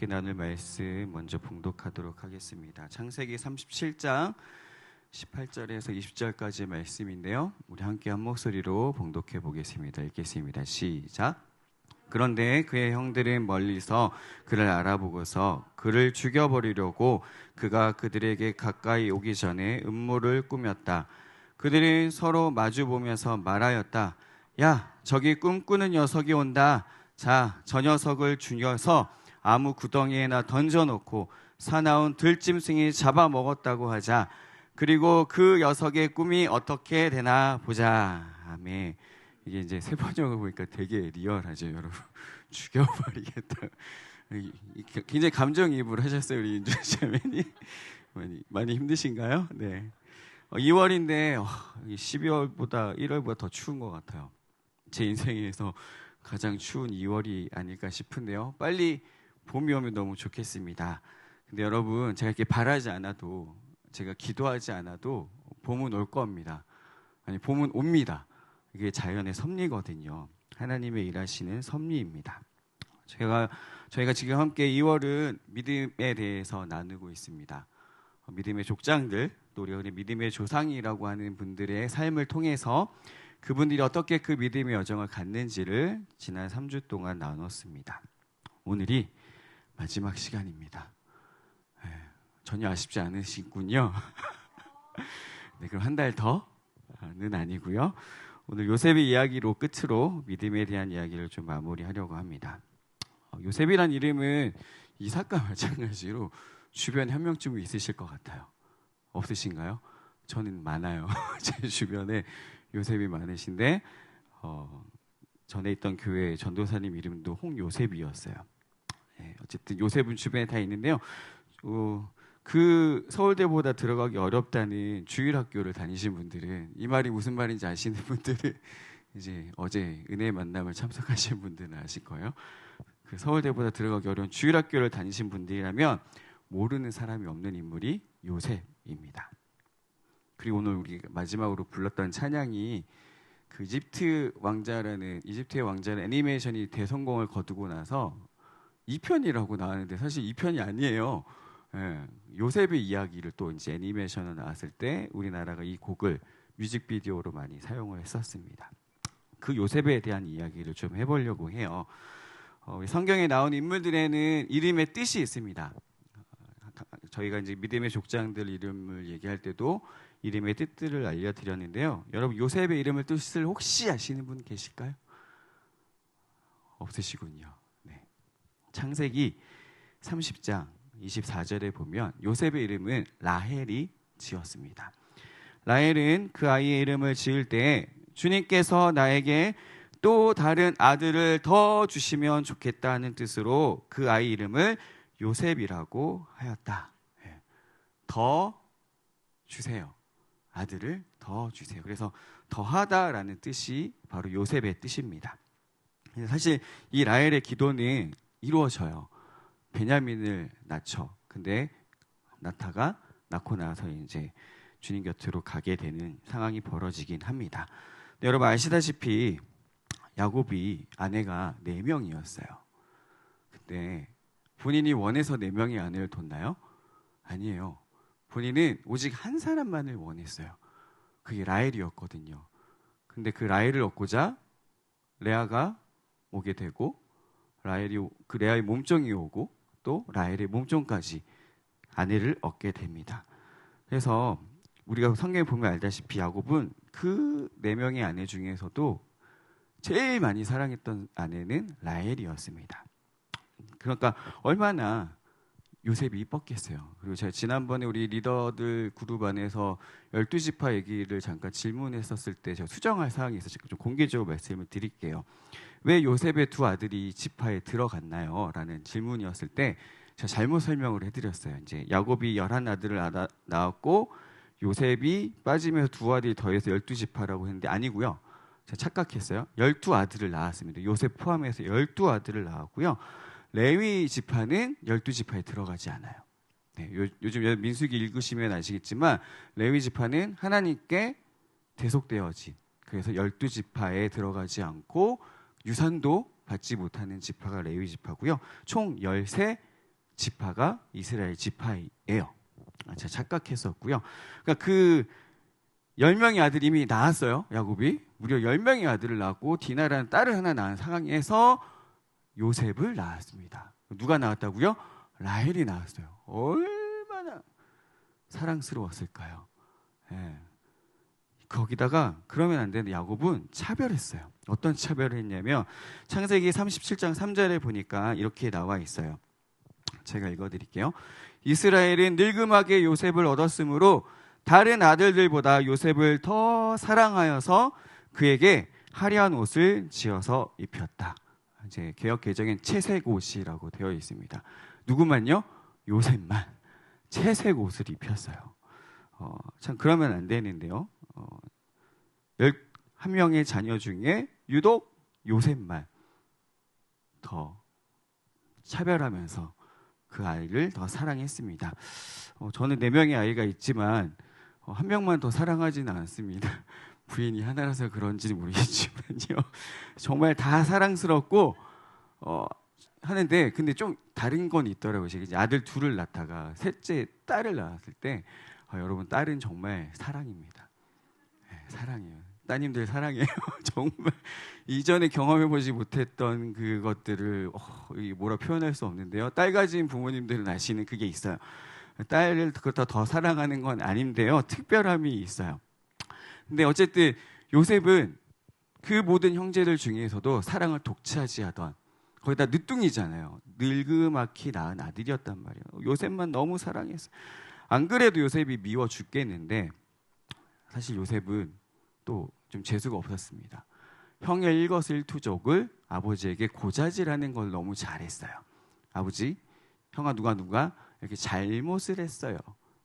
함께 나눌 말씀 먼저 봉독하도록 하겠습니다. 창세기 37장 18절에서 20절까지의 말씀인데요. 우리 함께 한 목소리로 봉독해 보겠습니다. 읽겠습니다. 시작. 그런데 그의 형들은 멀리서 그를 알아보고서 그를 죽여버리려고 그가 그들에게 가까이 오기 전에 음모를 꾸몄다. 그들은 서로 마주보면서 말하였다. 야, 저기 꿈꾸는 녀석이 온다. 자, 저 녀석을 죽여서 아무 구덩이에나 던져놓고 사나운 들짐승이 잡아먹었다고 하자. 그리고 그 녀석의 꿈이 어떻게 되나 보자. 아멘. 이게 이제 세 번역을 보니까 되게 리얼하죠, 여러분. 죽여버리겠다. 굉장히 감정이입을 하셨어요, 우리 인준 자매님. 많이 힘드신가요? 네. 2월인데 12월보다 1월보다 더 추운 것 같아요. 제 인생에서 가장 추운 2월이 아닐까 싶은데요. 빨리 봄이 오면 너무 좋겠습니다. 근데 여러분, 제가 이렇게 바라지 않아도, 제가 기도하지 않아도 봄은 올 겁니다. 아니, 봄은 옵니다. 이게 자연의 섭리거든요. 하나님의 일하시는 섭리입니다. 저희가 지금 함께 2월은 믿음에 대해서 나누고 있습니다. 믿음의 족장들, 또 우리가 믿음의 조상이라고 하는 분들의 삶을 통해서 그분들이 어떻게 그 믿음의 여정을 갔는지를 지난 3주 동안 나눴습니다. 오늘이 마지막 시간입니다. 전혀 아쉽지 않으시군요. 네, 그럼 한 달 더는 아니고요. 오늘 요셉의 이야기로 끝으로 믿음에 대한 이야기를 좀 마무리하려고 합니다. 요셉이란 이름은 이삭과 마찬가지로 주변에 한 명쯤 있으실 것 같아요. 없으신가요? 저는 많아요. 제 주변에 요셉이 많으신데 전에 있던 교회 전도사님 이름도 홍요셉이었어요. 네, 어쨌든 요셉은 주변에 다 있는데요. 그 서울대보다 들어가기 어렵다는 주일학교를 다니신 분들은, 이 말이 무슨 말인지 아시는 분들은 이제 어제 은혜의 만남을 참석하신 분들은 아실 거예요. 그 서울대보다 들어가기 어려운 주일학교를 다니신 분들이라면 모르는 사람이 없는 인물이 요셉입니다. 그리고 오늘 우리 마지막으로 불렀던 찬양이 그 이집트의 왕자라는 애니메이션이 대성공을 거두고 나서 2편이라고 나왔는데 사실 2편이 아니에요. 예, 요셉의 이야기를 또 이제 애니메이션으로 나왔을 때 우리나라가 이 곡을 뮤직비디오로 많이 사용을 했었습니다. 그 요셉에 대한 이야기를 좀 해보려고 해요. 성경에 나온 인물들에는 이름의 뜻이 있습니다. 저희가 이제 믿음의 족장들 이름을 얘기할 때도 이름의 뜻들을 알려드렸는데요. 여러분, 요셉의 이름의 뜻을 혹시 아시는 분 계실까요? 없으시군요. 네. 창세기 30장 24절에 보면 요셉의 이름은 라헬이 지었습니다. 라헬은 그 아이의 이름을 지을 때 주님께서 나에게 또 다른 아들을 더 주시면 좋겠다는 뜻으로 그 아이 이름을 요셉이라고 하였다. 더 주세요. 아들을 더 주세요. 그래서 더하다라는 뜻이 바로 요셉의 뜻입니다. 사실 이 라헬의 기도는 이루어져요. 베냐민을 낳죠. 근데 나타가 낳고 나서 이제 주님 곁으로 가게 되는 상황이 벌어지긴 합니다. 근데 여러분 아시다시피 야곱이 아내가 4명이었어요. 근데 본인이 원해서 4명의 아내를 뒀나요? 아니에요. 본인은 오직 한 사람만을 원했어요. 그게 라헬이었거든요. 근데 그 라헬을 얻고자 레아가 오게 되고 레아의 몸종이 오고 또 라헬의 몸종까지 아내를 얻게 됩니다. 그래서 우리가 성경에 보면 알다시피 야곱은 그 4명의 아내 중에서도 제일 많이 사랑했던 아내는 라헬이었습니다. 그러니까 얼마나 요셉이 이뻤겠어요. 그리고 제가 지난번에 우리 리더들 그룹 안에서 12지파 얘기를 잠깐 질문했었을 때 제가 수정할 사항이 있어서 좀 공개적으로 말씀을 드릴게요. 왜 요셉의 2 아들이 지파에 들어갔나요? 라는 질문이었을 때 제가 잘못 설명을 해드렸어요. 이제 야곱이 11아들을 낳았고 요셉이 빠지면서 2 아들이 더해서 12지파라고 했는데 아니고요. 제가 착각했어요. 12아들을 낳았습니다. 요셉 포함해서 12아들을 낳았고요. 레위 지파는 12지파에 들어가지 않아요. 네, 요즘 민수기 읽으시면 아시겠지만 레위 지파는 하나님께 대속되어진, 그래서 12지파에 들어가지 않고 유산도 받지 못하는 지파가 레위 지파고요. 총 13 지파가 이스라엘 지파예요. 제가 착각했었고요. 그러니까 그 10명의 아들이 이미 낳았어요. 야곱이 무려 10명의 아들을 낳았고 디나라는 딸을 하나 낳은 상황에서 요셉을 낳았습니다. 누가 낳았다고요? 라헬이 낳았어요. 얼마나 사랑스러웠을까요? 예. 거기다가 그러면 안 되는 야곱은 차별했어요. 어떤 차별을 했냐면 창세기 37장 3절에 보니까 이렇게 나와 있어요. 제가 읽어드릴게요. 이스라엘은 늙음하게 요셉을 얻었으므로 다른 아들들보다 요셉을 더 사랑하여서 그에게 화려한 옷을 지어서 입혔다. 이제 개역 개정엔 채색 옷이라고 되어 있습니다. 누구만요? 요셉만 채색 옷을 입혔어요. 참 그러면 안 되는데요. 11명의 자녀 중에 유독 요셉만 더 차별하면서 그 아이를 더 사랑했습니다. 저는 4명의 아이가 있지만 한 명만 더 사랑하지는 않습니다. 부인이 하나라서 그런지 모르겠지만요. 정말 다 사랑스럽고 하는데 근데 좀 다른 건 있더라고요. 제가 아들 둘을 낳다가 셋째 딸을 낳았을 때 여러분 딸은 정말 사랑입니다. 네, 사랑이에요. 따님들 사랑해요. 정말 이전에 경험해보지 못했던 그것들을 뭐라 표현할 수 없는데요. 딸 가진 부모님들은 아시는 그게 있어요. 딸을 그렇다 더 사랑하는 건 아닌데요. 특별함이 있어요. 근데 어쨌든 요셉은 그 모든 형제들 중에서도 사랑을 독차지하던 거기다 늦둥이잖아요. 늙음하게 낳은 아들이었단 말이에요. 요셉만 너무 사랑했어요. 안 그래도 요셉이 미워 죽겠는데 사실 요셉은 또 좀 재수가 없었습니다. 형의 일거수일투족을 아버지에게 고자질하는 걸 너무 잘했어요. 아버지, 형아 누가 이렇게 잘못을 했어요.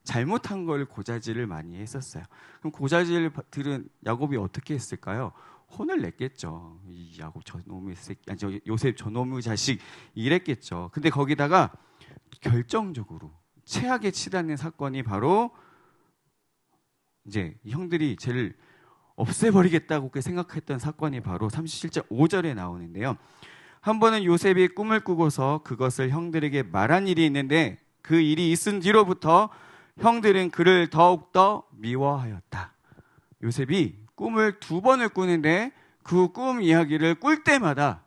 잘못한 걸 고자질을 많이 했었어요. 그럼 고자질을 들은 야곱이 어떻게 했을까요? 혼을 냈겠죠. 이 야곱 저놈의 새끼, 아니 저 요셉 저놈의 자식 이랬겠죠. 근데 거기다가 결정적으로 최악에 치닫는 사건이 바로 이제 형들이 쟤를 없애버리겠다고 생각했던 사건이 바로 37장 5절에 나오는데요. 한 번은 요셉이 꿈을 꾸고서 그것을 형들에게 말한 일이 있는데 그 일이 있은 뒤로부터 형들은 그를 더욱더 미워하였다. 요셉이 꿈을 2번을 꾸는데 그 꿈 이야기를 꿀 때마다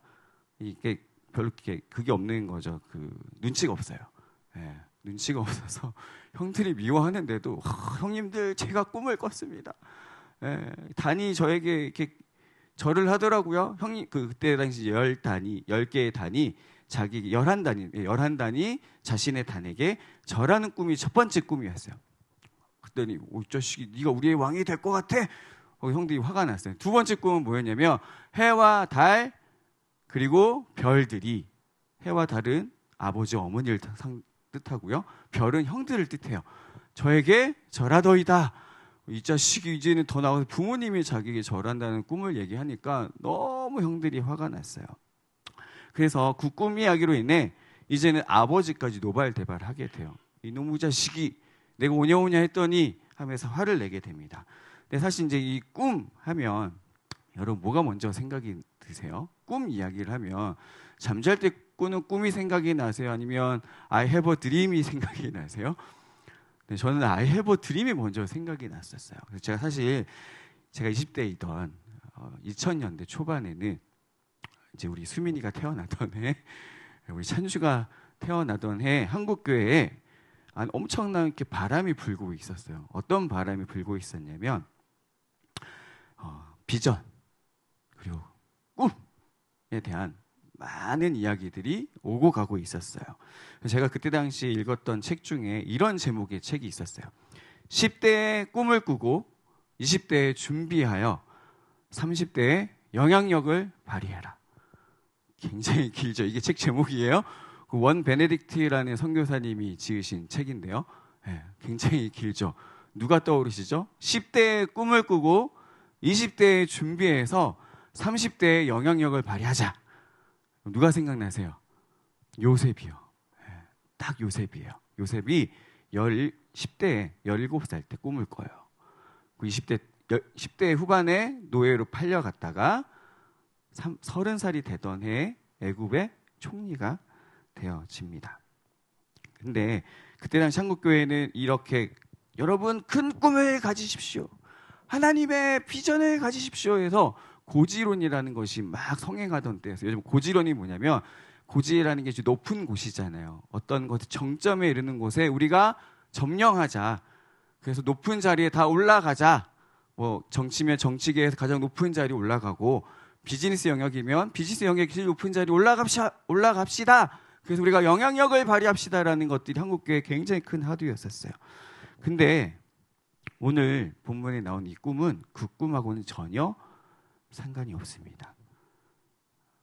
이게 별로 그게 없는 거죠. 그 눈치가 없어요. 예, 눈치가 없어서 형들이 미워하는데도 형님들 제가 꿈을 꿨습니다. 예, 단이 저에게 이렇게 절을 하더라고요. 형님 그때 당시 10개의 단이 자기 11단이 자신의 단에게 절하는 꿈이 첫 번째 꿈이었어요. 그랬더니 이 자식이 네가 우리의 왕이 될 것 같아? 형들이 화가 났어요. 2번째 꿈은 뭐였냐면 해와 달 그리고 별들이 해와 달은 아버지 어머니를 뜻하고요. 별은 형들을 뜻해요. 저에게 절하더이다. 이 자식이 이제는 더 나와서 부모님이 자기에게 절한다는 꿈을 얘기하니까 너무 형들이 화가 났어요. 그래서 그 꿈 이야기로 인해 이제는 아버지까지 노발대발하게 돼요. 이놈의 자식이 내가 오냐오냐 했더니 하면서 화를 내게 됩니다. 근데 사실 이제 이 꿈 하면 여러분 뭐가 먼저 생각이 드세요? 꿈 이야기를 하면 잠잘 때 꾸는 꿈이 생각이 나세요? 아니면 I have a dream이 생각이 나세요? 네, 저는 I have a dream이 먼저 생각이 났었어요. 그래서 제가 사실 제가 20대이던 2000년대 초반에는 이제 우리 수민이가 태어나던 해, 우리 찬주가 태어나던 해 한국 교회에 엄청난 이렇게 바람이 불고 있었어요. 어떤 바람이 불고 있었냐면 비전 그리고 꿈에 대한 많은 이야기들이 오고 가고 있었어요. 제가 그때 당시 읽었던 책 중에 이런 제목의 책이 있었어요. 10대에 꿈을 꾸고 20대에 준비하여 30대에 영향력을 발휘해라. 굉장히 길죠. 이게 책 제목이에요. 원 베네딕트라는 선교사님이 지으신 책인데요. 네, 굉장히 길죠. 누가 떠오르시죠? 10대에 꿈을 꾸고 20대에 준비해서 30대에 영향력을 발휘하자. 누가 생각나세요? 요셉이요. 네, 딱 요셉이에요. 요셉이 10대에 17살 때 꿈을 꿔요. 10대 후반에 노예로 팔려갔다가 30살이 되던 해에 애굽의 총리가 되어집니다. 근데 그때 당시 한국교회는 이렇게 여러분 큰 꿈을 가지십시오. 하나님의 비전을 가지십시오 해서 고지론이라는 것이 막 성행하던 때였어요. 요즘 고지론이 뭐냐면 고지라는 게 높은 곳이잖아요. 어떤 것 정점에 이르는 곳에 우리가 점령하자. 그래서 높은 자리에 다 올라가자. 뭐 정치면 정치계에서 가장 높은 자리에 올라가고 비즈니스 영역이면 비즈니스 영역이 제일 높은 자리에 올라갑시다. 그래서 우리가 영향력을 발휘합시다라는 것들이 한국교회에 굉장히 큰 화두였었어요. 근데 오늘 본문에 나온 이 꿈은 그 꿈하고는 전혀 상관이 없습니다.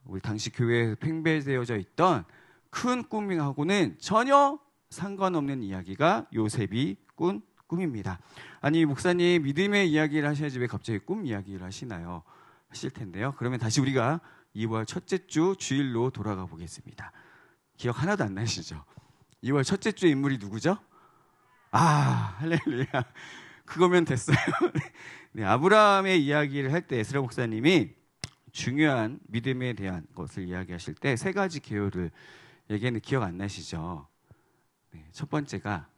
우리 당시 교회에 팽배되어져 있던 큰 꿈하고는 전혀 상관없는 이야기가 요셉이 꾼 꿈입니다. 아니 목사님 믿음의 이야기를 하셔야지 왜 갑자기 꿈 이야기를 하시나요? 하실 텐데요. 그러면 다시 우리가 2월 첫째 주 주일로 돌아가 보겠습니다. 기억 하나도 안 나시죠? 2월 첫째 주의 인물이 누구죠? 할렐루야. 그거면 됐어요. 네, 아브라함의 이야기를 할 때 에스라 목사님이 중요한 믿음에 대한 것을 이야기하실 때 세 가지 개요를 얘기했는데 기억 안 나시죠? 네, 첫 번째가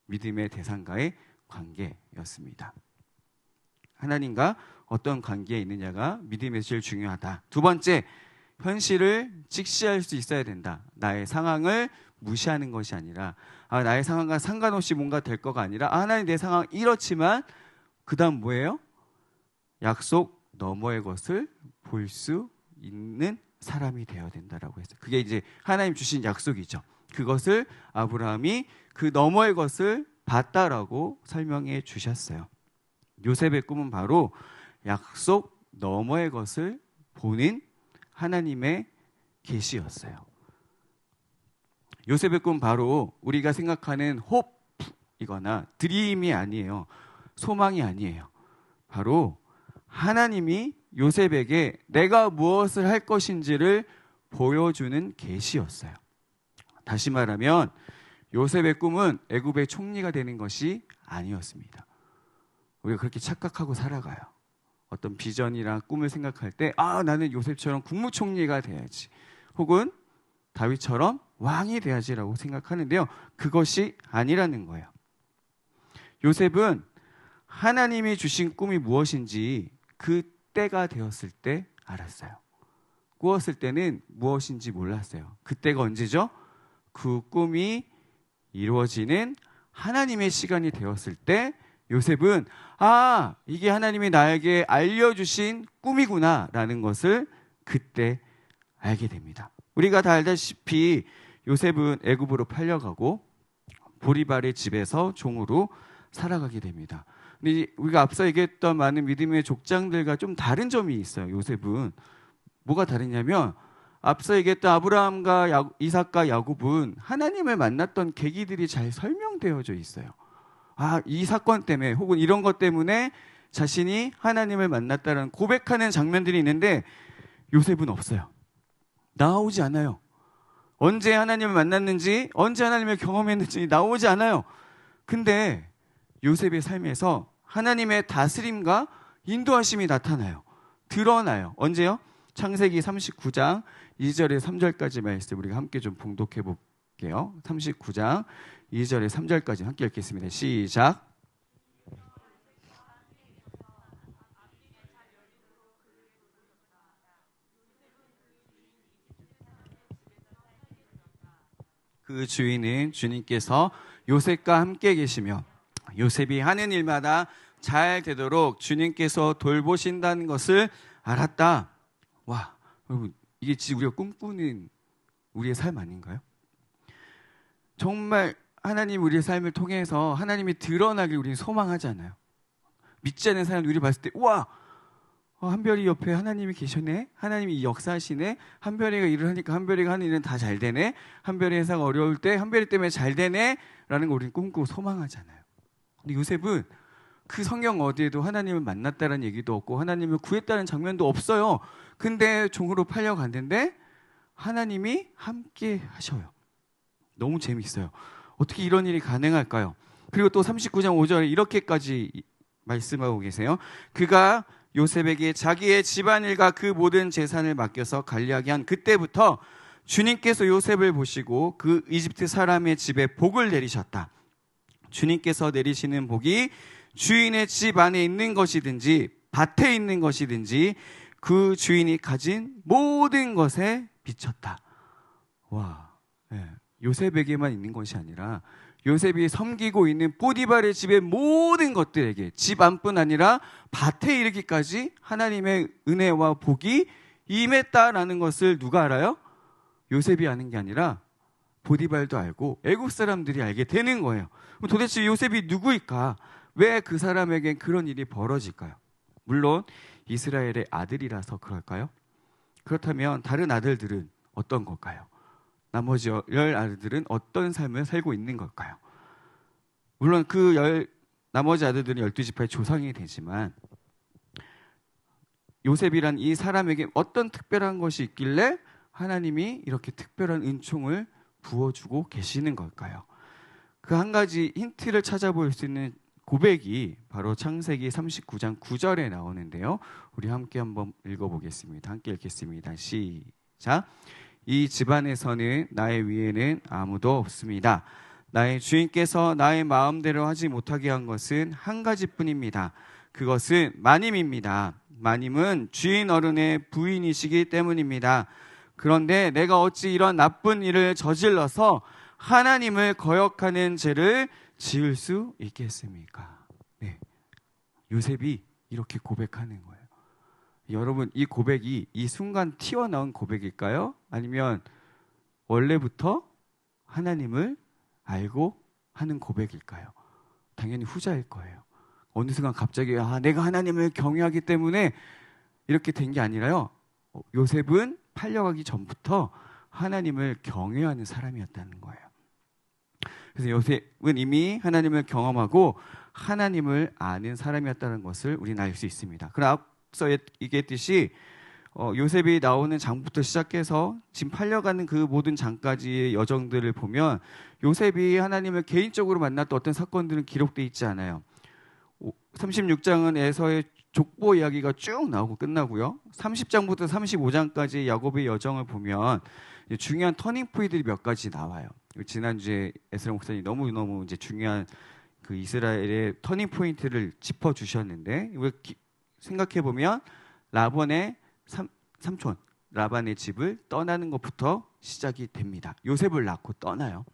믿음의 대상과의 관계였습니다. 하나님과 어떤 관계에 있느냐가 믿음에서 제일 중요하다. 두 번째, 현실을 직시할 수 있어야 된다. 나의 상황을 무시하는 것이 아니라 나의 상황과 상관없이 뭔가 될 거가 아니라 하나님 내 상황 이렇지만 그 다음 뭐예요? 약속 너머의 것을 볼 수 있는 사람이 되어야 된다라고 했어요. 그게 이제 하나님 주신 약속이죠. 그것을 아브라함이 그 너머의 것을 봤다라고 설명해 주셨어요. 요셉의 꿈은 바로 약속 너머의 것을 보는 하나님의 계시였어요. 요셉의 꿈은 바로 우리가 생각하는 호프이거나 드림이 아니에요. 소망이 아니에요. 바로 하나님이 요셉에게 내가 무엇을 할 것인지를 보여주는 계시였어요. 다시 말하면 요셉의 꿈은 애굽의 총리가 되는 것이 아니었습니다. 우리가 그렇게 착각하고 살아가요. 어떤 비전이나 꿈을 생각할 때 나는 요셉처럼 국무총리가 돼야지. 혹은 다윗처럼 왕이 돼야지라고 생각하는데요. 그것이 아니라는 거예요. 요셉은 하나님이 주신 꿈이 무엇인지 그 때가 되었을 때 알았어요. 꾸었을 때는 무엇인지 몰랐어요. 그때가 언제죠? 그 꿈이 이루어지는 하나님의 시간이 되었을 때 요셉은 이게 하나님이 나에게 알려주신 꿈이구나 라는 것을 그때 알게 됩니다. 우리가 다 알다시피 요셉은 애굽으로 팔려가고 보리발의 집에서 종으로 살아가게 됩니다. 근데 우리가 앞서 얘기했던 많은 믿음의 족장들과 좀 다른 점이 있어요. 요셉은 뭐가 다르냐면 앞서 얘기했던 아브라함과 이삭과 야곱은 하나님을 만났던 계기들이 잘 설명되어져 있어요. 이 사건 때문에 혹은 이런 것 때문에 자신이 하나님을 만났다는 고백하는 장면들이 있는데 요셉은 없어요. 나오지 않아요. 언제 하나님을 만났는지, 언제 하나님을 경험했는지 나오지 않아요. 근데 요셉의 삶에서 하나님의 다스림과 인도하심이 나타나요. 드러나요. 언제요? 창세기 39장 2절에 3절까지 말씀 우리가 함께 좀 봉독해 볼게요. 39장 2절에 3절까지 함께 읽겠습니다. 시작. 그 주인은 주님께서 요셉과 함께 계시며 요셉이 하는 일마다 잘 되도록 주님께서 돌보신다는 것을 알았다. 와, 여러분 이게 진짜 우리가 꿈꾸는 우리의 삶 아닌가요? 정말 하나님 우리의 삶을 통해서 하나님이 드러나길 우리는 소망하잖아요. 믿지 않는 사람들 우리 봤을 때 우와, 한별이 옆에 하나님이 계셨네. 하나님이 역사하시네. 한별이가 일을 하니까 한별이가 하는 일은 다 잘 되네. 한별이 회사가 어려울 때 한별이 때문에 잘 되네 라는 걸 우리는 꿈꾸고 소망하잖아요. 근데 요셉은 그 성경 어디에도 하나님을 만났다는 얘기도 없고 하나님을 구했다는 장면도 없어요. 근데 종으로 팔려갔는데 하나님이 함께 하셔요. 너무 재밌어요. 어떻게 이런 일이 가능할까요? 그리고 또 39장 5절에 이렇게까지 말씀하고 계세요. 그가 요셉에게 자기의 집안일과 그 모든 재산을 맡겨서 관리하게 한 그때부터 주님께서 요셉을 보시고 그 이집트 사람의 집에 복을 내리셨다. 주님께서 내리시는 복이 주인의 집 안에 있는 것이든지 밭에 있는 것이든지 그 주인이 가진 모든 것에 비쳤다. 와, 네. 요셉에게만 있는 것이 아니라 요셉이 섬기고 있는 보디발의 집의 모든 것들에게, 집 안뿐 아니라 밭에 이르기까지 하나님의 은혜와 복이 임했다라는 것을 누가 알아요? 요셉이 아는 게 아니라 보디발도 알고 애국 사람들이 알게 되는 거예요. 도대체 요셉이 누구일까? 왜 그 사람에겐 그런 일이 벌어질까요? 물론 이스라엘의 아들이라서 그럴까요? 그렇다면 다른 아들들은 어떤 걸까요? 나머지 10 아들들은 어떤 삶을 살고 있는 걸까요? 물론 나머지 아들들은 12지파의 조상이 되지만 요셉이란 이 사람에게 어떤 특별한 것이 있길래 하나님이 이렇게 특별한 은총을 부어주고 계시는 걸까요? 그 한 가지 힌트를 찾아볼 수 있는 고백이 바로 창세기 39장 9절에 나오는데요. 우리 함께 한번 읽어보겠습니다. 함께 읽겠습니다. 시작. 이 집안에서는 나의 위에는 아무도 없습니다. 나의 주인께서 나의 마음대로 하지 못하게 한 것은 한 가지뿐입니다. 그것은 마님입니다. 마님은 주인 어른의 부인이시기 때문입니다. 그런데 내가 어찌 이런 나쁜 일을 저질러서 하나님을 거역하는 죄를 지을 수 있겠습니까? 네, 요셉이 이렇게 고백하는 거예요. 여러분, 이 고백이 이 순간 튀어나온 고백일까요? 아니면 원래부터 하나님을 알고 하는 고백일까요? 당연히 후자일 거예요. 어느 순간 갑자기 내가 하나님을 경외하기 때문에 이렇게 된 게 아니라요. 요셉은 팔려가기 전부터 하나님을 경외하는 사람이었다는 거예요. 그래서 요셉은 이미 하나님을 경험하고 하나님을 아는 사람이었다는 것을 우리는 알 수 있습니다. 그러나 앞서 얘기했듯이 요셉이 나오는 장부터 시작해서 지금 팔려가는 그 모든 장까지의 여정들을 보면 요셉이 하나님을 개인적으로 만났던 어떤 사건들은 기록되어 있지 않아요. 36장은 에서의 족보 이야기가 쭉 나오고 끝나고요. 30장부터 35장까지 야곱의 여정을 보면 중요한 터닝 포인트들이 몇 가지 나와요. 지난주에 에스라 목사님이 너무 이제 중요한 그 이스라엘의 터닝 포인트를 짚어 주셨는데, 이걸 생각해 보면 라반의 삼촌 라반의 집을 떠나는 것부터 시작이 됩니다. 요셉을 낳고 떠나요.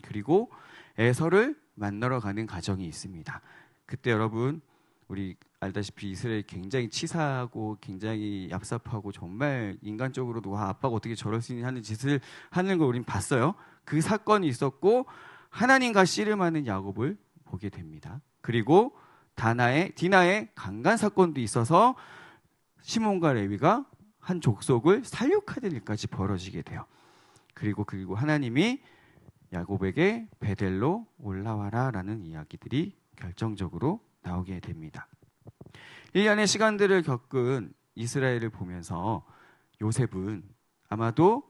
그리고 에서를 만나러 가는 과정이 있습니다. 그때 여러분, 우리 알다시피 이스라엘이 굉장히 치사하고 굉장히 얍삽하고 정말 인간적으로도 아빠가 어떻게 저럴 수 있냐 하는 짓을 하는 걸 우린 봤어요. 그 사건이 있었고 하나님과 씨름하는 야곱을 보게 됩니다. 그리고 디나의 강간 사건도 있어서 시몬과 레위가 한 족속을 살육하는 일까지 벌어지게 돼요. 그리고 하나님이 야곱에게 베델로 올라와라 라는 이야기들이 결정적으로 나오게 됩니다. 1년의 시간들을 겪은 이스라엘을 보면서 요셉은 아마도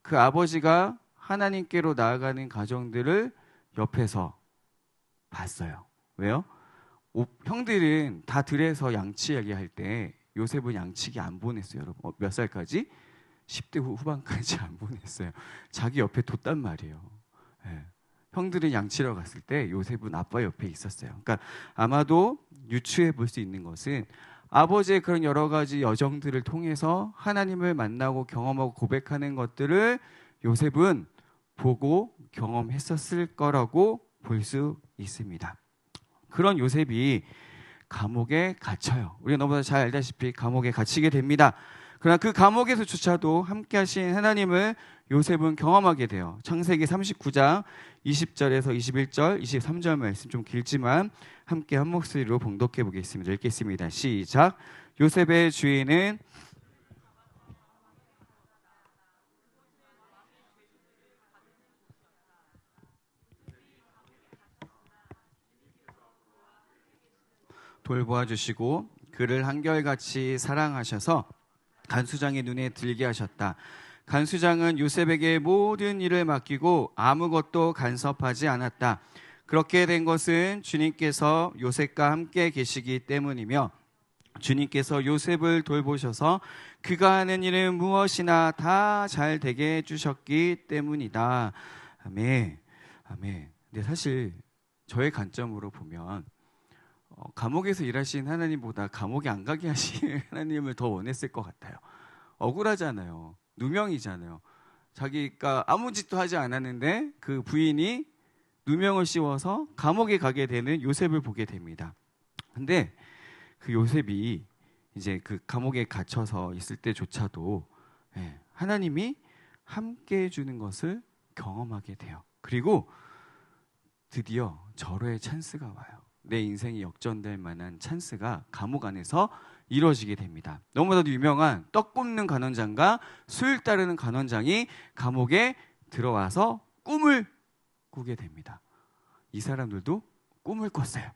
그 아버지가 하나님께로 나아가는 과정들을 옆에서 봤어요. 왜요? 형들은 다 들에서 양치 얘기할 때 요셉은 양치기 안 보냈어요. 여러분, 몇 살까지? 10대 후반까지 안 보냈어요. 자기 옆에 뒀단 말이에요. 네. 형들은 양치러 갔을 때 요셉은 아빠 옆에 있었어요. 그러니까 아마도 유추해 볼 수 있는 것은 아버지의 그런 여러 가지 여정들을 통해서 하나님을 만나고 경험하고 고백하는 것들을 요셉은 보고 경험했었을 거라고 볼 수 있습니다. 그런 요셉이 감옥에 갇혀요. 우리가 너무나 잘 알다시피 감옥에 갇히게 됩니다. 그러나 그 감옥에서조차도 함께 하신 하나님을 요셉은 경험하게 돼요. 창세기 39장 20절에서 21절, 23절 말씀 좀 길지만 함께 한 목소리로 봉독해 보겠습니다. 읽겠습니다. 시작. 요셉의 주인은 돌보아 주시고 그를 한결같이 사랑하셔서 간수장의 눈에 들게 하셨다. 간수장은 요셉에게 모든 일을 맡기고 아무것도 간섭하지 않았다. 그렇게 된 것은 주님께서 요셉과 함께 계시기 때문이며 주님께서 요셉을 돌보셔서 그가 하는 일은 무엇이나 다 잘 되게 해주셨기 때문이다. 아멘. 아멘. 근데 사실 저의 관점으로 보면 감옥에서 일하신 하나님보다 감옥에 안 가게 하신 하나님을 더 원했을 것 같아요. 억울하잖아요. 누명이잖아요. 자기가 아무 짓도 하지 않았는데 그 부인이 누명을 씌워서 감옥에 가게 되는 요셉을 보게 됩니다. 근데 그 요셉이 이제 그 감옥에 갇혀서 있을 때조차도 하나님이 함께 해주는 것을 경험하게 돼요. 그리고 드디어 절호의 찬스가 와요. 내 인생이 역전될 만한 찬스가 감옥 안에서 이루어지게 됩니다. 너무나도 유명한 떡 굽는 간원장과 술 따르는 간원장이 감옥에 들어와서 꿈을 꾸게 됩니다. 이 사람들도 꿈을 꿨어요.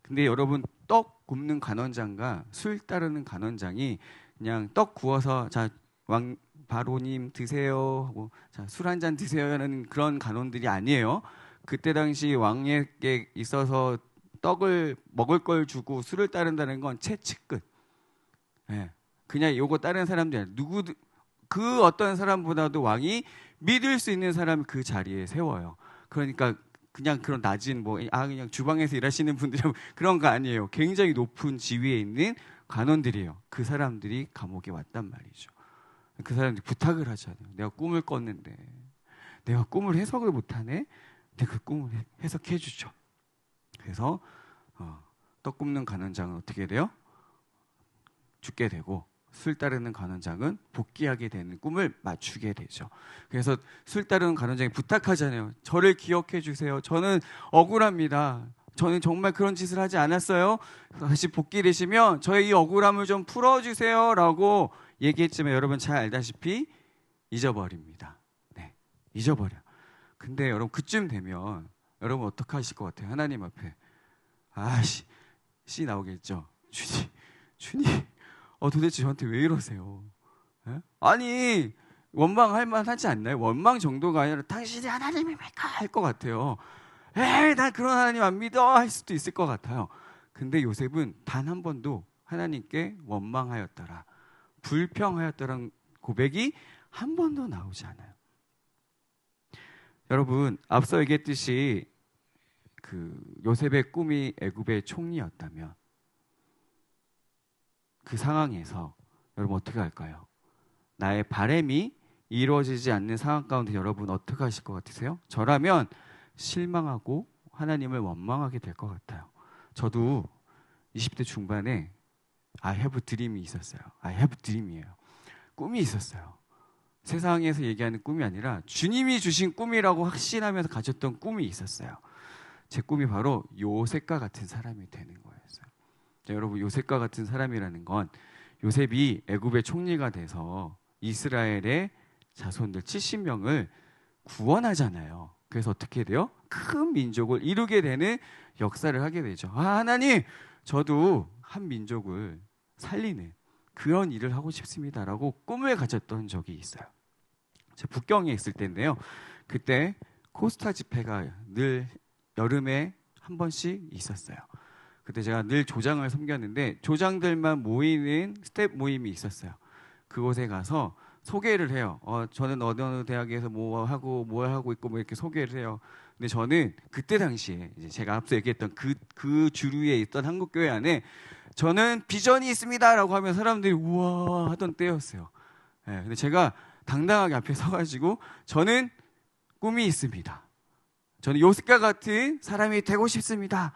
근데 여러분, 떡 굽는 간원장과 술 따르는 간원장이 그냥 떡 구워서 자 왕 바로님 드세요 하고 자 술 한 잔 드세요라는 그런 간원들이 아니에요. 그때 당시 왕에게 있어서 떡을 먹을 걸 주고 술을 따른다는 건 채찍끝. 그냥 요거 따르는 사람들이 아니라 누구도 그 어떤 사람보다도 왕이 믿을 수 있는 사람을 그 자리에 세워요. 그러니까 그냥 그런 낮은 그냥 주방에서 일하시는 분들이 그런 거 아니에요. 굉장히 높은 지위에 있는 간원들이에요. 그 사람들이 감옥에 왔단 말이죠. 그 사람들이 부탁을 하잖아요. 내가 꿈을 꿨는데 내가 꿈을 해석을 못하네. 근데 그 꿈을 해석해 주죠. 그래서 떡 굽는 간원장은 어떻게 돼요? 죽게 되고 술 따르는 간원장은 복귀하게 되는 꿈을 맞추게 되죠. 그래서 술 따르는 간원장이 부탁하잖아요. 저를 기억해 주세요. 저는 억울합니다. 저는 정말 그런 짓을 하지 않았어요. 다시 복귀되시면 저의 이 억울함을 좀 풀어주세요 라고 얘기했지만 여러분 잘 알다시피 잊어버립니다. 네, 잊어버려. 근데 여러분 그쯤 되면 여러분 어떻게 하실 것 같아요? 하나님 앞에 씨 나오겠죠. 주님 도대체 저한테 왜 이러세요? 아니 원망할 만하지 않나요? 원망 정도가 아니라 당신이 하나님입니까? 할 것 같아요. 난 그런 하나님 안 믿어 할 수도 있을 것 같아요. 근데 요셉은 단 한 번도 하나님께 원망하였더라, 불평하였더라는 고백이 한 번도 나오지 않아요. 여러분 앞서 얘기했듯이 그 요셉의 꿈이 애굽의 총리였다면 그 상황에서 여러분 어떻게 할까요? 나의 바람이 이루어지지 않는 상황 가운데 여러분 어떻게 하실 것 같으세요? 저라면 실망하고 하나님을 원망하게 될 것 같아요. 저도 20대 중반에 I have dream이 있었어요. I have dream이에요. 꿈이 있었어요. 세상에서 얘기하는 꿈이 아니라 주님이 주신 꿈이라고 확신하면서 가졌던 꿈이 있었어요. 제 꿈이 바로 요셉과 같은 사람이 되는 거였어요. 여러분 요셉과 같은 사람이라는 건 요셉이 애굽의 총리가 돼서 이스라엘의 자손들 70명을 구원하잖아요. 그래서 어떻게 돼요? 큰 민족을 이루게 되는 역사를 하게 되죠. 하나님 저도 한 민족을 살리는 그런 일을 하고 싶습니다라고 꿈을 가졌던 적이 있어요. 제가 북경에 있을 때인데요. 그때 코스타 집회가 늘 여름에 한 번씩 있었어요. 그때 제가 늘 조장을 섬겼는데 조장들만 모이는 스텝 모임이 있었어요. 그곳에 가서 소개를 해요. 저는 어느 대학에서 뭘 하고 있고 뭐 이렇게 소개를 해요. 근데 저는 그때 당시에 이제 제가 앞서 얘기했던 그 주류에 있던 한국교회 안에 저는 비전이 있습니다라고 하면 사람들이 우와 하던 때였어요. 근데 제가 당당하게 앞에 서가지고 저는 꿈이 있습니다. 저는 요셉과 같은 사람이 되고 싶습니다.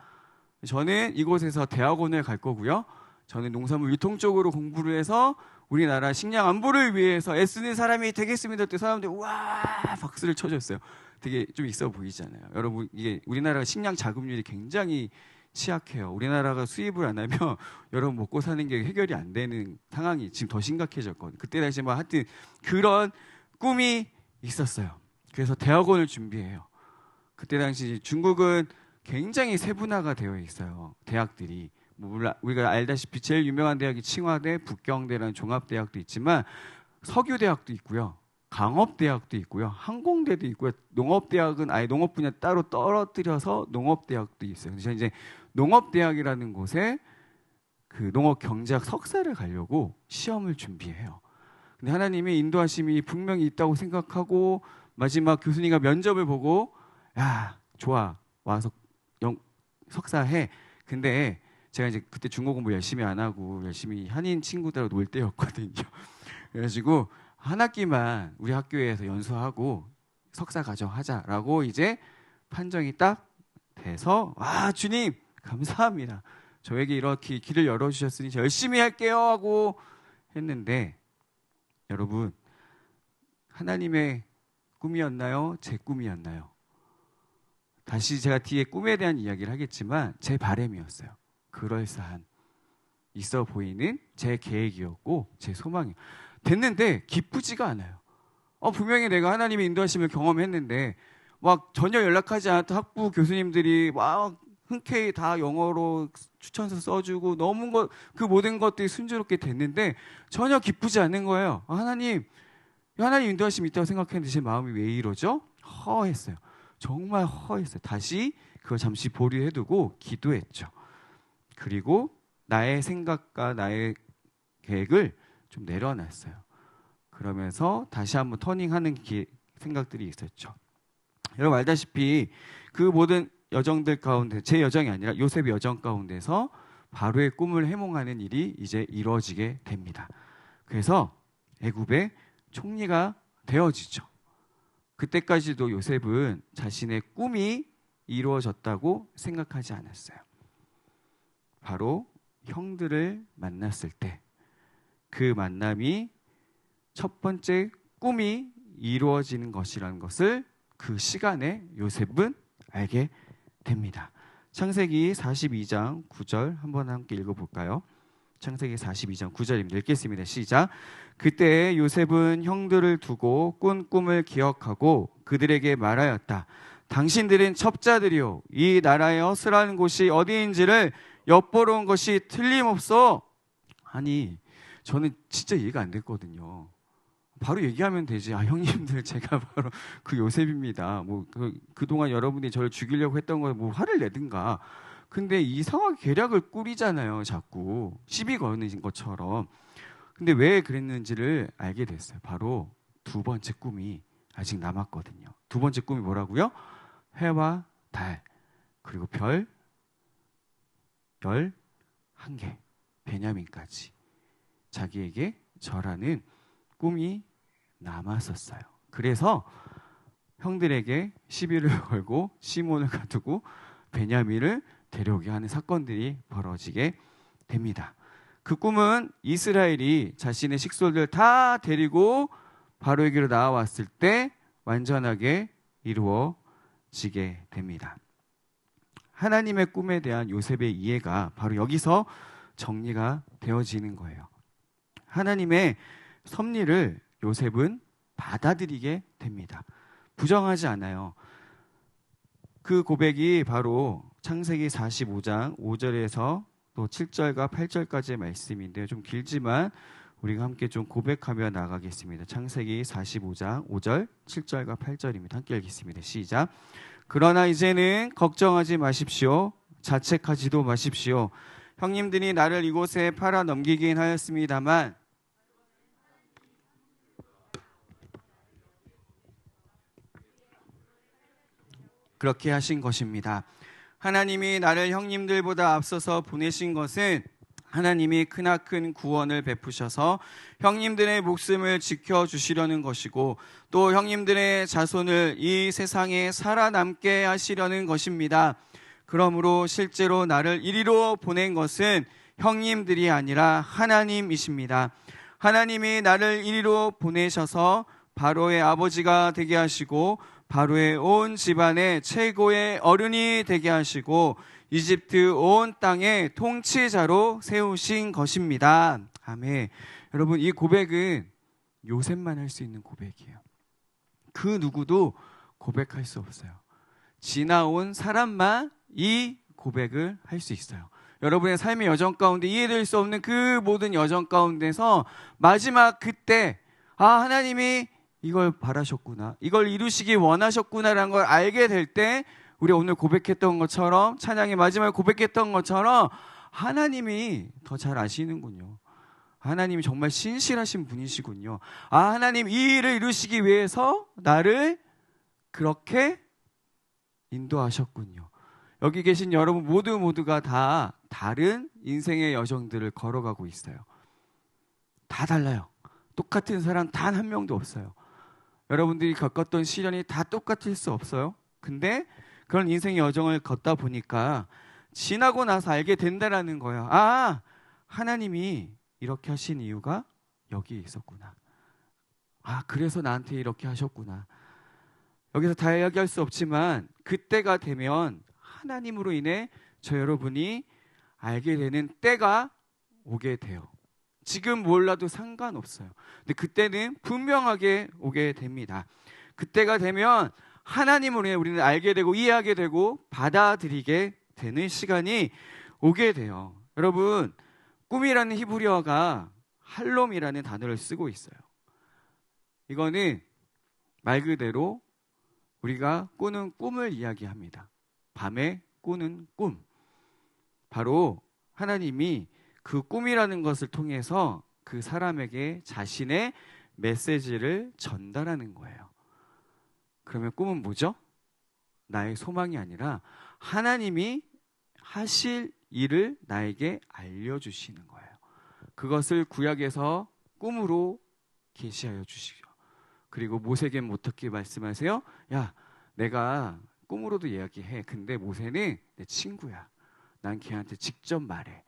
저는 이곳에서 대학원을 갈 거고요. 저는 농산물 유통 쪽으로 공부를 해서 우리나라 식량 안보를 위해서 애쓰는 사람이 되겠습니다. 그때 사람들이 우와 박수를 쳐줬어요. 되게 좀 있어 보이잖아요. 여러분 이게 우리나라가 식량 자급률이 굉장히 취약해요. 우리나라가 수입을 안 하면 여러분 먹고 사는 게 해결이 안 되는 상황이 지금 더 심각해졌거든요. 그때 당시 뭐 하여튼 그런 꿈이 있었어요. 그래서 대학원을 준비해요. 그때 당시 중국은 굉장히 세분화가 되어 있어요. 대학들이. 우리가 알다시피 제일 유명한 대학이 칭화대, 북경대라는 종합대학도 있지만 석유대학도 있고요. 강업대학도 있고요. 항공대도 있고요. 농업대학은 아예 농업 분야 따로 떨어뜨려서 농업대학도 있어요. 그래서 이제 농업대학이라는 곳에 그 농업 경제학 석사를 가려고 시험을 준비해요. 근데 하나님의 인도하심이 분명히 있다고 생각하고 마지막 교수님과 면접을 보고 야, 좋아. 와서 석사해. 근데 제가 이제 그때 중국 공부 열심히 안 하고 열심히 한인 친구들하고 놀 때였거든요. 그래가지고 한 학기만 우리 학교에서 연수하고 석사 과정하자라고 이제 판정이 딱 돼서 와, 주님 감사합니다. 저에게 이렇게 길을 열어주셨으니 열심히 할게요 하고 했는데 여러분, 하나님의 꿈이었나요? 제 꿈이었나요? 다시 제가 뒤에 꿈에 대한 이야기를 하겠지만 제 바람이었어요. 그럴싸한 있어 보이는 제 계획이었고 제 소망이 됐는데 기쁘지가 않아요. 분명히 내가 하나님의 인도하심을 경험했는데 막 전혀 연락하지 않았던 학부 교수님들이 막 흔쾌히 다 영어로 추천서 써주고 너무 그 모든 것들이 순조롭게 됐는데 전혀 기쁘지 않는 거예요. 하나님 인도하심이 있다고 생각했는데 제 마음이 왜 이러죠? 허했어요. 정말 허했어요. 다시 그걸 잠시 보류해두고 기도했죠. 그리고 나의 생각과 나의 계획을 좀 내려놨어요. 그러면서 다시 한번 터닝하는 생각들이 있었죠. 여러분 알다시피 그 모든 여정들 가운데 제 여정이 아니라 요셉의 여정 가운데서 바로의 꿈을 해몽하는 일이 이제 이루어지게 됩니다. 그래서 애굽의 총리가 되어지죠. 그때까지도 요셉은 자신의 꿈이 이루어졌다고 생각하지 않았어요. 바로 형들을 만났을 때 그 만남이 첫 번째 꿈이 이루어지는 것이라는 것을 그 시간에 요셉은 알게 됩니다. 창세기 42장 9절 한번 함께 읽어볼까요? 창세기 42장 9절입니다. 읽겠습니다. 시작. 그때 요셉은 형들을 두고 꾼 꿈을 기억하고 그들에게 말하였다. 당신들은 첩자들이요, 이 나라의 허스라는 곳이 어디인지를 엿보러 온 것이 틀림없어. 아니, 저는 진짜 이해가 안 됐거든요. 바로 얘기하면 되지. 형님들 제가 바로 그 요셉입니다. 뭐 그동안 여러분이 저를 죽이려고 했던 거에 뭐 화를 내든가. 근데 이상하게 계략을 꾸리잖아요. 자꾸 시비 거는 것처럼. 근데 왜 그랬는지를 알게 됐어요. 바로 두 번째 꿈이 아직 남았거든요. 두 번째 꿈이 뭐라고요? 해와 달 그리고 별 11개 베냐민까지 자기에게 절하는 꿈이 남았었어요. 그래서 형들에게 시비를 걸고 시몬을 가두고 베냐민을 데려오게 하는 사건들이 벌어지게 됩니다. 그 꿈은 이스라엘이 자신의 식솔들 다 데리고 바로에게로 나와왔을 때 완전하게 이루어지게 됩니다. 하나님의 꿈에 대한 요셉의 이해가 바로 여기서 정리가 되어지는 거예요. 하나님의 섭리를 요셉은 받아들이게 됩니다. 부정하지 않아요. 그 고백이 바로 창세기 45장 5절에서 또 7절과 8절까지의 말씀인데요. 좀 길지만 우리가 함께 좀 고백하며 나가겠습니다. 창세기 45장 5절, 7절과 8절입니다. 함께 읽겠습니다. 시작. 그러나 이제는 걱정하지 마십시오. 자책하지도 마십시오. 형님들이 나를 이곳에 팔아 넘기긴 하였습니다만 그렇게 하신 것입니다. 하나님이 나를 형님들보다 앞서서 보내신 것은 하나님이 크나큰 구원을 베푸셔서 형님들의 목숨을 지켜주시려는 것이고 또 형님들의 자손을 이 세상에 살아남게 하시려는 것입니다. 그러므로 실제로 나를 이리로 보낸 것은 형님들이 아니라 하나님이십니다. 하나님이 나를 이리로 보내셔서 바로의 아버지가 되게 하시고 바로의 온 집안의 최고의 어른이 되게 하시고 이집트 온 땅의 통치자로 세우신 것입니다. 아멘. 여러분, 이 고백은 요셉만 할 수 있는 고백이에요. 그 누구도 고백할 수 없어요. 지나온 사람만 이 고백을 할 수 있어요. 여러분의 삶의 여정 가운데 이해될 수 없는 그 모든 여정 가운데서 마지막 그때 하나님이 이걸 바라셨구나, 이걸 이루시기 원하셨구나라는 걸 알게 될 때 우리 오늘 고백했던 것처럼 찬양의 마지막에 고백했던 것처럼 하나님이 더 잘 아시는군요. 하나님이 정말 신실하신 분이시군요. 아, 하나님 이 일을 이루시기 위해서 나를 그렇게 인도하셨군요. 여기 계신 여러분 모두가 다 다른 인생의 여정들을 걸어가고 있어요. 다 달라요. 똑같은 사람 단 한 명도 없어요. 여러분들이 겪었던 시련이 다 똑같을 수 없어요. 근데 그런 인생의 여정을 걷다 보니까 지나고 나서 알게 된다라는 거예요. 아, 하나님이 이렇게 하신 이유가 여기에 있었구나. 아, 그래서 나한테 이렇게 하셨구나. 여기서 다 이야기할 수 없지만 그때가 되면 하나님으로 인해 저 여러분이 알게 되는 때가 오게 돼요. 지금 몰라도 상관없어요. 근데 그때는 분명하게 오게 됩니다. 그때가 되면 하나님으로 인해 우리는 알게 되고 이해하게 되고 받아들이게 되는 시간이 오게 돼요. 여러분, 꿈이라는 히브리어가 할롬이라는 단어를 쓰고 있어요. 이거는 말 그대로 우리가 꾸는 꿈을 이야기합니다. 밤에 꾸는 꿈. 바로 하나님이 그 꿈이라는 것을 통해서 그 사람에게 자신의 메시지를 전달하는 거예요. 그러면 꿈은 뭐죠? 나의 소망이 아니라 하나님이 하실 일을 나에게 알려주시는 거예요. 그것을 구약에서 꿈으로 계시하여 주시죠. 그리고 모세에게 어떻게 말씀하세요? 야, 내가 꿈으로도 이야기해. 근데 모세는 내 친구야. 난 걔한테 직접 말해.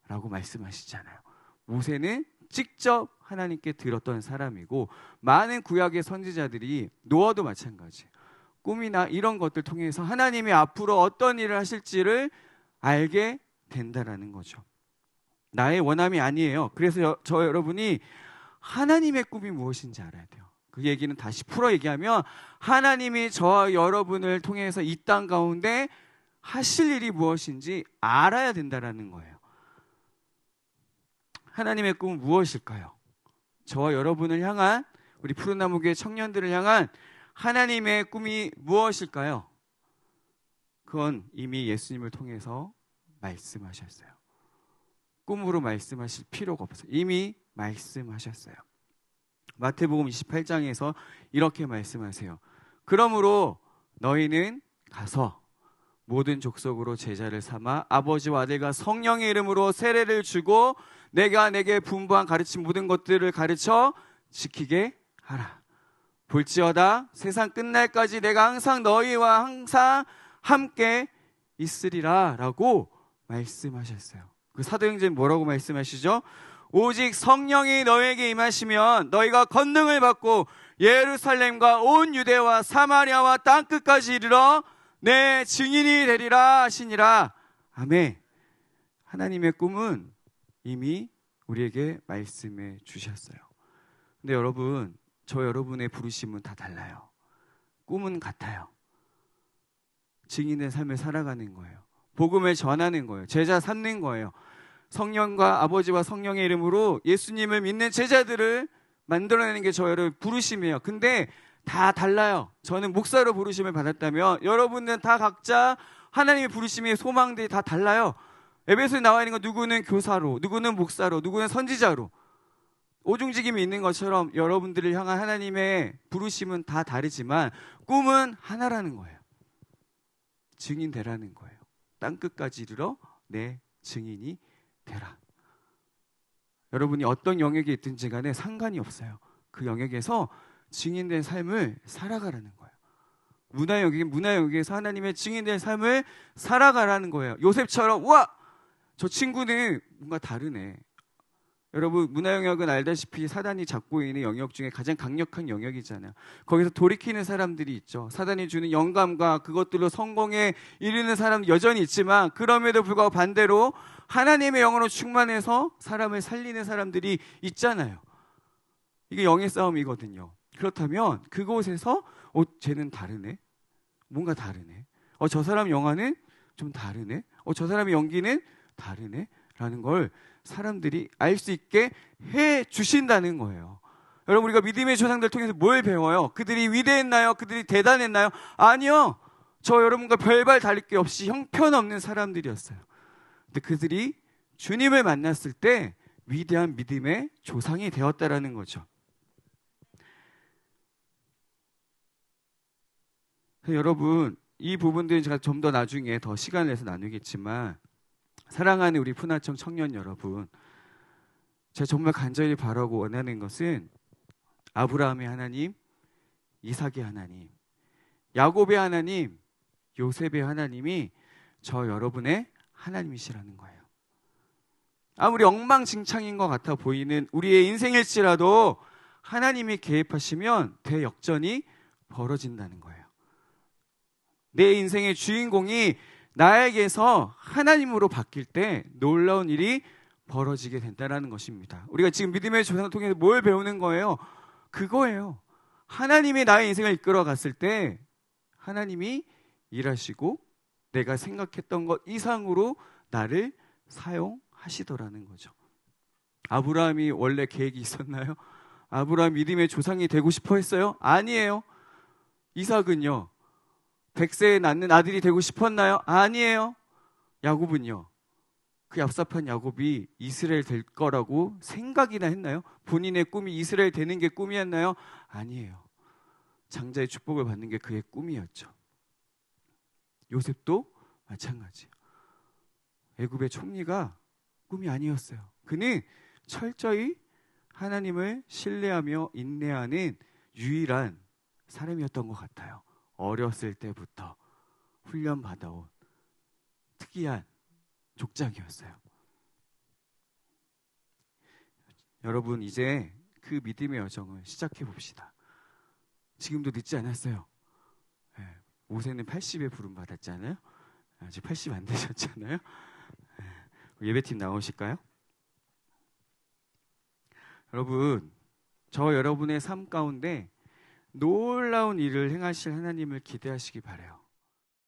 라고 말씀하시잖아요. 모세는 직접 하나님께 들었던 사람이고 많은 구약의 선지자들이 노아도 마찬가지예요. 꿈이나 이런 것들 통해서 하나님이 앞으로 어떤 일을 하실지를 알게 된다라는 거죠. 나의 원함이 아니에요. 그래서 저 여러분이 하나님의 꿈이 무엇인지 알아야 돼요. 그 얘기는 다시 풀어 얘기하면 하나님이 저와 여러분을 통해서 이 땅 가운데 하실 일이 무엇인지 알아야 된다라는 거예요. 하나님의 꿈은 무엇일까요? 저와 여러분을 향한, 우리 푸른나무교회 청년들을 향한 하나님의 꿈이 무엇일까요? 그건 이미 예수님을 통해서 말씀하셨어요. 꿈으로 말씀하실 필요가 없어요. 이미 말씀하셨어요. 마태복음 28장에서 이렇게 말씀하세요. 그러므로 너희는 가서 모든 족속으로 제자를 삼아 아버지와 아들과 성령의 이름으로 세례를 주고 내가 내게 분부한 가르친 모든 것들을 가르쳐 지키게 하라. 볼지어다 세상 끝날까지 내가 항상 너희와 항상 함께 있으리라 라고 말씀하셨어요. 그 사도행전 뭐라고 말씀하시죠? 오직 성령이 너에게 임하시면 너희가 권능을 받고 예루살렘과 온 유대와 사마리아와 땅끝까지 이르러 내 증인이 되리라 하시니라. 아멘. 하나님의 꿈은 이미 우리에게 말씀해 주셨어요. 근데 여러분, 저 여러분의 부르심은 다 달라요. 꿈은 같아요. 증인의 삶을 살아가는 거예요. 복음을 전하는 거예요. 제자 삼는 거예요. 성령과 아버지와 성령의 이름으로 예수님을 믿는 제자들을 만들어내는 게 저 여러분 부르심이에요. 근데 다 달라요. 저는 목사로 부르심을 받았다면 여러분은 다 각자 하나님의 부르심의 소망들이 다 달라요. 에베소에 나와 있는 건 누구는 교사로, 누구는 목사로, 누구는 선지자로 오중직임이 있는 것처럼 여러분들을 향한 하나님의 부르심은 다 다르지만 꿈은 하나라는 거예요. 증인 되라는 거예요. 땅끝까지 이르러 내 증인이 되라. 여러분이 어떤 영역에 있든지 간에 상관이 없어요. 그 영역에서 증인된 삶을 살아가라는 거예요. 문화 영역에서 하나님의 증인된 삶을 살아가라는 거예요. 요셉처럼 우와! 저 친구는 뭔가 다르네. 여러분, 문화 영역은 알다시피 사단이 잡고 있는 영역 중에 가장 강력한 영역이잖아요. 거기서 돌이키는 사람들이 있죠. 사단이 주는 영감과 그것들로 성공에 이르는 사람은 여전히 있지만 그럼에도 불구하고 반대로 하나님의 영으로 충만해서 사람을 살리는 사람들이 있잖아요. 이게 영의 싸움이거든요. 그렇다면 그곳에서 쟤는 다르네. 뭔가 다르네. 저 사람 영화는 좀 다르네. 저 사람의 연기는 다르네. 라는 걸 사람들이 알 수 있게 해 주신다는 거예요. 여러분, 우리가 믿음의 조상들 통해서 뭘 배워요? 그들이 위대했나요? 그들이 대단했나요? 아니요. 저 여러분과 별반 다를 게 없이 형편없는 사람들이었어요. 근데 그들이 주님을 만났을 때 위대한 믿음의 조상이 되었다라는 거죠. 여러분, 이 부분들은 제가 좀 더 나중에 더 시간을 내서 나누겠지만, 사랑하는 우리 푸나청 청년 여러분, 제가 정말 간절히 바라고 원하는 것은 아브라함의 하나님, 이삭의 하나님, 야곱의 하나님, 요셉의 하나님이 저 여러분의 하나님이시라는 거예요. 아무리 엉망진창인 것 같아 보이는 우리의 인생일지라도 하나님이 개입하시면 대역전이 벌어진다는 거예요. 내 인생의 주인공이 나에게서 하나님으로 바뀔 때 놀라운 일이 벌어지게 된다는 것입니다. 우리가 지금 믿음의 조상을 통해서 뭘 배우는 거예요? 그거예요. 하나님이 나의 인생을 이끌어 갔을 때 하나님이 일하시고 내가 생각했던 것 이상으로 나를 사용하시더라는 거죠. 아브라함이 원래 계획이 있었나요? 아브라함 믿음의 조상이 되고 싶어 했어요? 아니에요. 이삭은요? 100세에 낳는 아들이 되고 싶었나요? 아니에요. 야곱은요? 그 얍삽한 야곱이 이스라엘 될 거라고 생각이나 했나요? 본인의 꿈이 이스라엘 되는 게 꿈이었나요? 아니에요. 장자의 축복을 받는 게 그의 꿈이었죠. 요셉도 마찬가지예요. 애굽의 총리가 꿈이 아니었어요. 그는 철저히 하나님을 신뢰하며 인내하는 유일한 사람이었던 것 같아요. 어렸을 때부터 훈련받아온 특이한 족장이었어요. 여러분, 이제 그 믿음의 여정을 시작해 봅시다. 지금도 늦지 않았어요. 모세는 80에 부름 받았잖아요. 아직 80 안 되셨잖아요. 예배팀 나오실까요? 여러분, 저 여러분의 삶 가운데 놀라운 일을 행하실 하나님을 기대하시기 바라요.